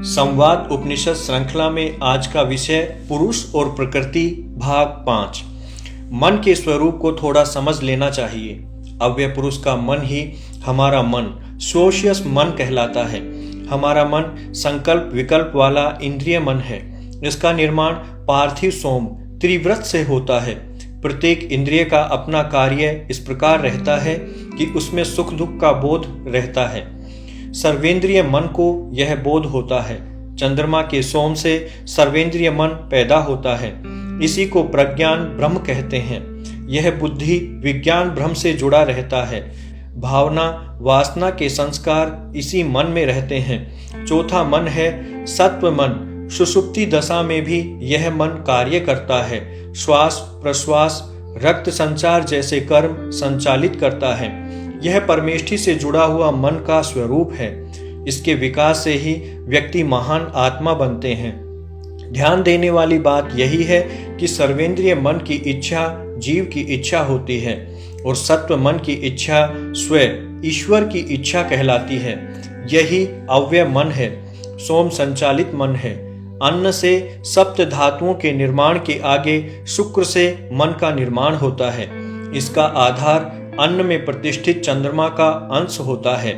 संवाद उपनिषद श्रृंखला में आज का विषय पुरुष और प्रकृति भाग 5। मन के स्वरूप को थोड़ा समझ लेना चाहिए। अव्यय पुरुष का मन ही हमारा मन सोशियस मन कहलाता है। हमारा मन संकल्प विकल्प वाला इंद्रिय मन है। इसका निर्माण पार्थिव सोम त्रिव्रत से होता है। प्रत्येक इंद्रिय का अपना कार्य इस प्रकार रहता है कि उसमें सुख दुख का बोध रहता है। सर्वेंद्रिय मन को यह बोध होता है। चंद्रमा के सोम से सर्वेंद्रिय मन पैदा होता है। इसी को प्रज्ञान ब्रह्म कहते हैं। यह बुद्धि विज्ञान ब्रह्म से जुड़ा रहता है। भावना वासना के संस्कार इसी मन में रहते हैं। चौथा मन है सत्व मन। सुषुप्ति दशा में भी यह मन कार्य करता है। श्वास प्रश्वास रक्त संचार जैसे कर्म संचालित करता है। यह परमेष्ठि से जुड़ा हुआ मन का स्वरूप है। इसके विकास से ही व्यक्ति महान आत्मा बनते हैं। ध्यान देने वाली बात यही है कि सर्वेंद्रिय मन की इच्छा जीव की इच्छा होती है और सत्व मन की इच्छा स्वयं ईश्वर की इच्छा कहलाती है। यही अव्यय मन है, सोम संचालित मन है। अन्न से सप्त धातुओं के निर्माण के आगे शुक्र से मन का निर्माण होता है। इसका आधार अन्न में प्रतिष्ठित चंद्रमा का अंश होता है।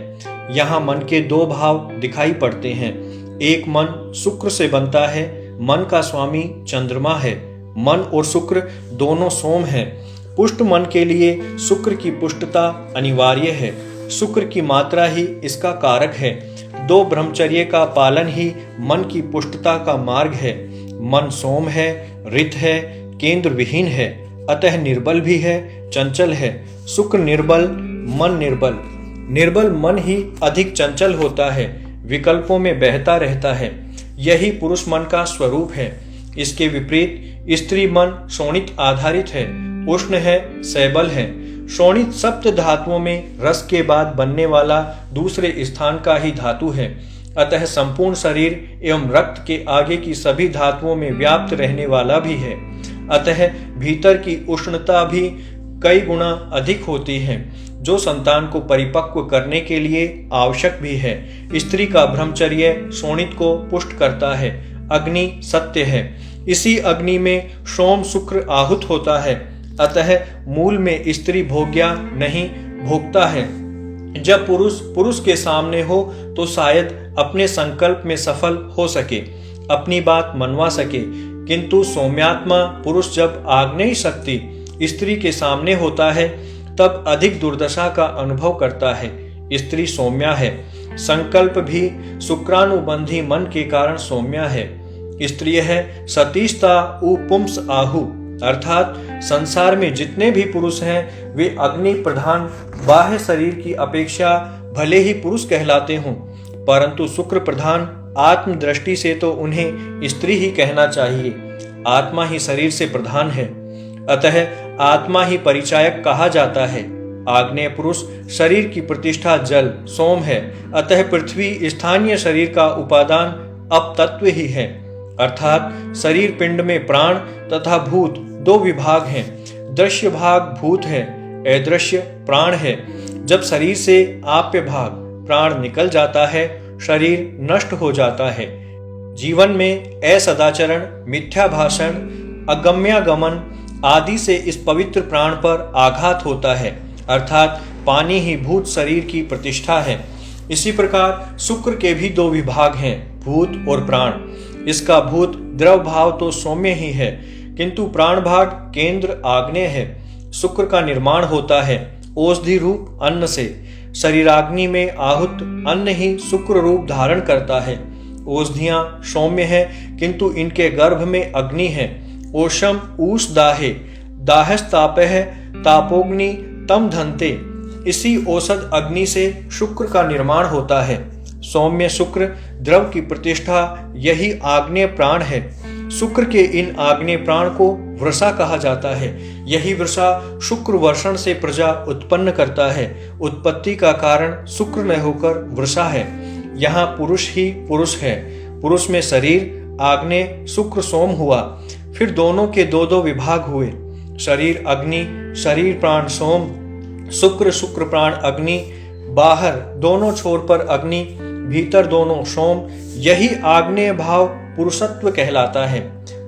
यहाँ मन के दो भाव दिखाई पड़ते हैं। एक मन शुक्र से बनता है। मन का स्वामी चंद्रमा है। मन और शुक्र दोनों सोम हैं। पुष्ट मन के लिए शुक्र की पुष्टता अनिवार्य है। शुक्र की मात्रा ही इसका कारक है। दो ब्रह्मचर्य का पालन ही मन की पुष्टता का मार्ग है। मन सोम है, रित है, केंद्र विहीन है, अतः निर्बल भी है, चंचल है। शुक्र निर्बल, मन निर्बल। निर्बल मन ही अधिक चंचल होता है, विकल्पों में बहता रहता है। यही पुरुष मन का स्वरूप है। इसके विपरीत स्त्री मन शोणित आधारित है, उष्ण है, सैबल है। शोणित सप्त धातुओं में रस के बाद बनने वाला दूसरे स्थान का ही धातु है। अतः संपूर्ण शरीर एवं रक्त के आगे की सभी धातुओं में व्याप्त रहने वाला भी है। अतः भीतर की उष्णता भी कई गुना अधिक होती है, जो संतान को परिपक्व करने के लिए आवश्यक भी है। स्त्री का ब्रह्मचर्य शोणित को पुष्ट करता है। अग्नि सत्य है। इसी अग्नि में सोम शुक्र आहुत होता है। अतः मूल में स्त्री भोग्या नहीं भोगता है। जब पुरुष पुरुष के सामने हो तो शायद अपने संकल्प में सफल हो सके, अपनी बात मनवा सके। किंतु सौम्यात्मा पुरुष जब आग्नेय शक्ति स्त्री के सामने होता है तब अधिक दुर्दशा का अनुभव करता है। स्त्री सौम्या है। संकल्प भी शुक्रानुबंधी मन के कारण सौम्या है। स्त्री है सतीस्ता पुंस आहु, अर्थात संसार में जितने भी पुरुष हैं वे अग्नि प्रधान बाह्य शरीर की अपेक्षा भले ही पुरुष कहलाते हों, परंतु शुक्र प्रधान आत्म दृष्टि से तो उन्हें स्त्री ही कहना चाहिए। आत्मा ही शरीर से प्रधान है, अतः आत्मा ही परिचायक कहा जाता है। आग्नेय पुरुष शरीर की प्रतिष्ठा जल सोम है, अतः पृथ्वी स्थानीय शरीर का उपादान अपतत्व ही है। अर्थात शरीर पिंड में प्राण तथा भूत दो विभाग हैं। दृश्य भाग भूत है, अदृश्य प्राण है। जब शरीर से आप्य भाग प्राण निकल जाता है, शरीर नष्ट हो जाता है। जीवन में असदाचरण, मिथ्या भाषण, अगम्यागमन आदि से इस पवित्र प्राण पर आघात होता है। अर्थात पानी ही भूत शरीर की प्रतिष्ठा है। इसी प्रकार शुक्र के भी दो विभाग हैं, भूत और प्राण। इसका भूत द्रव भाव तो सौम्य ही है, किंतु प्राण भाग केंद्र आग्नेय है। शुक्र का निर्माण होता है औषधि रूप अन्न से। शरीराग्नि में आहूत अन्न ही शुक्र रूप धारण करता है। औषधियां सौम्य है, किंतु इनके गर्भ में अग्नि है। ओषम ऊष दाहे, दाहस्तापह तापोग्नि तम धनते। इसी औषध अग्नि से शुक्र का निर्माण होता है। सौम्य शुक्र द्रव की प्रतिष्ठा यही आग्नेय प्राण है। शुक्र के इन आग्नेय प्राण को वृषा कहा जाता है। यही वृषा शुक्र वर्षण से प्रजा उत्पन्न करता है। उत्पत्ति का कारण शुक्र न होकर वृषा है। यहाँ पुरुष ही पुरुष है। पुरुष में शरीर आग्नेय शुक्र सोम हुआ। फिर दोनों के दो दो विभाग हुए। शरीर अग्नि, शरीर प्राण सोम, शुक्र शुक्र प्राण अग्नि। बाहर दोनों छोर पर अग्नि, भीतर दोनों सोम, यही आग्नेय भाव पुरुषत्व कहलाता है।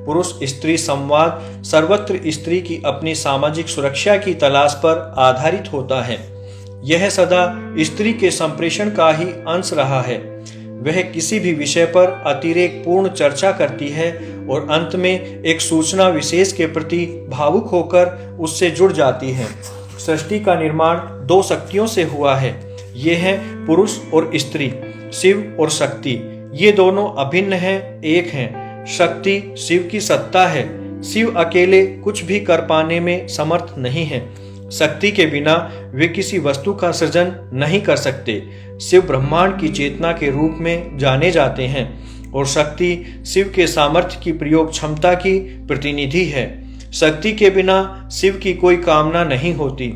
पुरुष स्त्री संवाद सर्वत्र स्त्री की अपनी सामाजिक सुरक्षा की तलाश पर आधारित होता है। यह सदा स्त्री के संप्रेषण का ही अंश रहा है। वह किसी भी विषय पर अतिरेक पूर्ण चर्चा करती है और अंत में एक सूचना विशेष के प्रति भावुक होकर उससे जुड़ जाती है। सृष्टि का निर्माण दो शक्तियों से हुआ है। ये हैं पुरुष और स्त्री, शिव और शक्ति। ये दोनों अभिन्न हैं, एक हैं। शक्ति शिव की सत्ता है। शिव अकेले कुछ भी कर पाने में समर्थ नहीं है। शक्ति के बिना वे किसी वस्तु का सृजन नहीं कर सकते। शिव ब्रह्मांड की चेतना के रूप में जाने जाते हैं और शक्ति शिव के सामर्थ्य की प्रयोग क्षमता की प्रतिनिधि है। शक्ति के बिना शिव की कोई कामना नहीं होती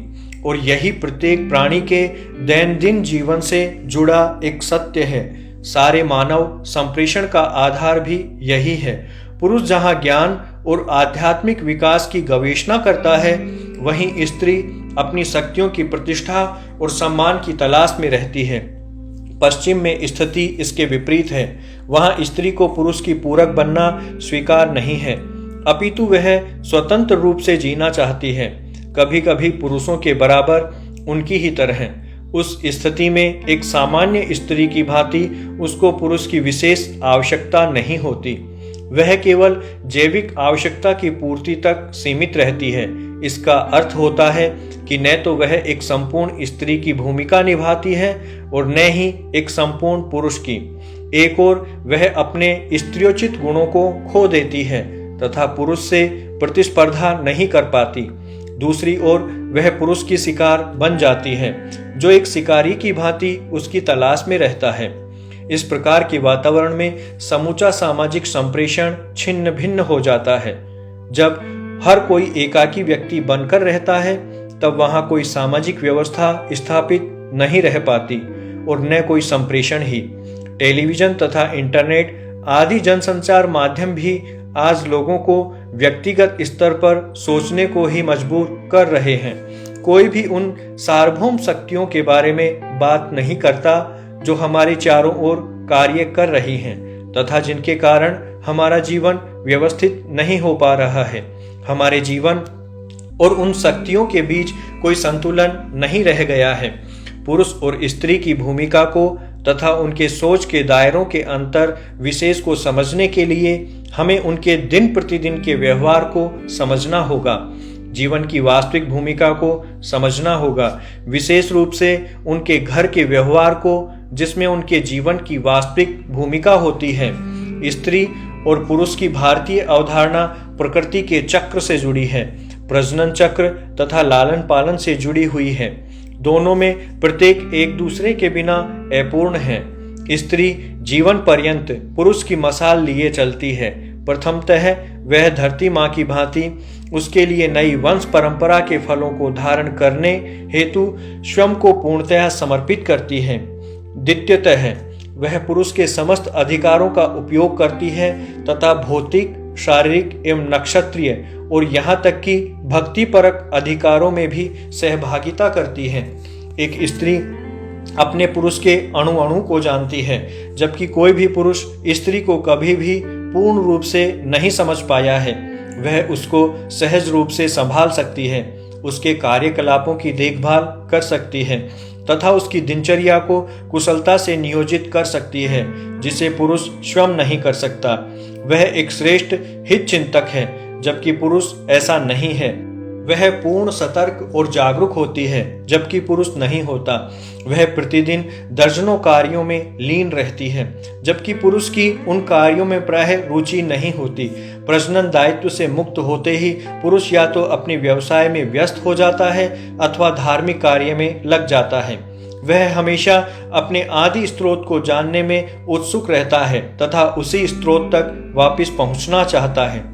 और यही प्रत्येक प्राणी के दैनंदिन जीवन से जुड़ा एक सत्य है। सारे मानव संप्रेषण का आधार भी यही है। पुरुष जहाँ ज्ञान और आध्यात्मिक विकास की गवेषणा करता है, वहीं स्त्री अपनी शक्तियों की प्रतिष्ठा और सम्मान की तलाश में रहती है। पश्चिम में स्थिति इसके विपरीत है। वहाँ स्त्री को पुरुष की पूरक बनना स्वीकार नहीं है, अपितु वह स्वतंत्र रूप से जीना चाहती है, कभी कभी पुरुषों के बराबर, उनकी ही तरह। उस स्थिति में एक सामान्य स्त्री की भांति उसको पुरुष की विशेष आवश्यकता नहीं होती। वह केवल जैविक आवश्यकता की पूर्ति तक सीमित रहती है। इसका अर्थ होता है कि न तो वह एक संपूर्ण स्त्री की भूमिका निभाती है और न ही एक संपूर्ण पुरुष की। एक ओर वह अपने स्त्रियोचित गुणों को खो देती है तथा पुरुष से प्रतिस्पर्धा नहीं कर पाती। दूसरी ओर वह पुरुष की शिकार बन जाती है, जो एक शिकारी की भांति उसकी तलाश में रहता है। इस प्रकार के वातावरण में समूचा सामाजिक संप्रेषण छिन्न भिन्न हो जाता है। जब हर कोई एकाकी व्यक्ति बनकर रहता है, तब वहां कोई सामाजिक व्यवस्था स्थापित नहीं रह पाती और न कोई संप्रेषण ही। टेलीविजन तथा इंटरनेट आदि जनसंचार माध्यम भी आज लोगों को व्यक्तिगत स्तर पर सोचने को ही मजबूर कर रहे हैं। कोई भी उन सार्वभौम शक्तियों के बारे में बात नहीं करता जो हमारे चारों ओर कार्य कर रही हैं तथा जिनके कारण हमारा जीवन व्यवस्थित नहीं हो पा रहा है। हमारे जीवन और उन शक्तियों के बीच कोई संतुलन नहीं रह गया है। पुरुष और स्त्री की भूमिका को तथा उनके सोच के दायरों के अंतर विशेष को समझने के लिए हमें उनके दिन प्रतिदिन के व्यवहार को समझना होगा। जीवन की वास्तविक भूमिका को समझना होगा, विशेष रूप से उनके घर के व्यवहार को, जिसमें उनके जीवन की वास्तविक भूमिका होती है। स्त्री और पुरुष की भारतीय अवधारणा प्रकृति के चक्र से जुड़ी है, प्रजनन चक्र तथा लालन पालन से जुड़ी हुई है। दोनों में प्रत्येक एक दूसरे के बिना अपूर्ण है। स्त्री जीवन पर्यंत पुरुष की मशाल लिए चलती है। प्रथमतः वह धरती माँ की भांति उसके लिए नई वंश परंपरा के फलों को धारण करने हेतु स्वयं को पूर्णतः समर्पित करती है। द्वितीयतः वह पुरुष के समस्त अधिकारों का उपयोग करती है तथा भौतिक, शारीरिक एवं नक्षत्रीय और यहाँ तक कि भक्तिपरक अधिकारों में भी सहभागिता करती है। एक स्त्री अपने पुरुष के अणु अणु को जानती है, जबकि कोई भी पुरुष स्त्री को कभी भी पूर्ण रूप से नहीं समझ पाया है। वह उसको सहज रूप से संभाल सकती है, उसके कार्यकलापों की देखभाल कर सकती है तथा उसकी दिनचर्या को कुशलता से नियोजित कर सकती है, जिसे पुरुष स्वयं नहीं कर सकता। वह एक श्रेष्ठ हित चिंतक है, जबकि पुरुष ऐसा नहीं है। वह पूर्ण सतर्क और जागरूक होती है, जबकि पुरुष नहीं होता। वह प्रतिदिन दर्जनों कार्यों में लीन रहती है, जबकि पुरुष की उन कार्यों में प्रायः रुचि नहीं होती। प्रजनन दायित्व से मुक्त होते ही पुरुष या तो अपने व्यवसाय में व्यस्त हो जाता है अथवा धार्मिक कार्य में लग जाता है। वह हमेशा अपने आदि स्रोत को जानने में उत्सुक रहता है तथा उसी स्रोत तक वापस पहुंचना चाहता है।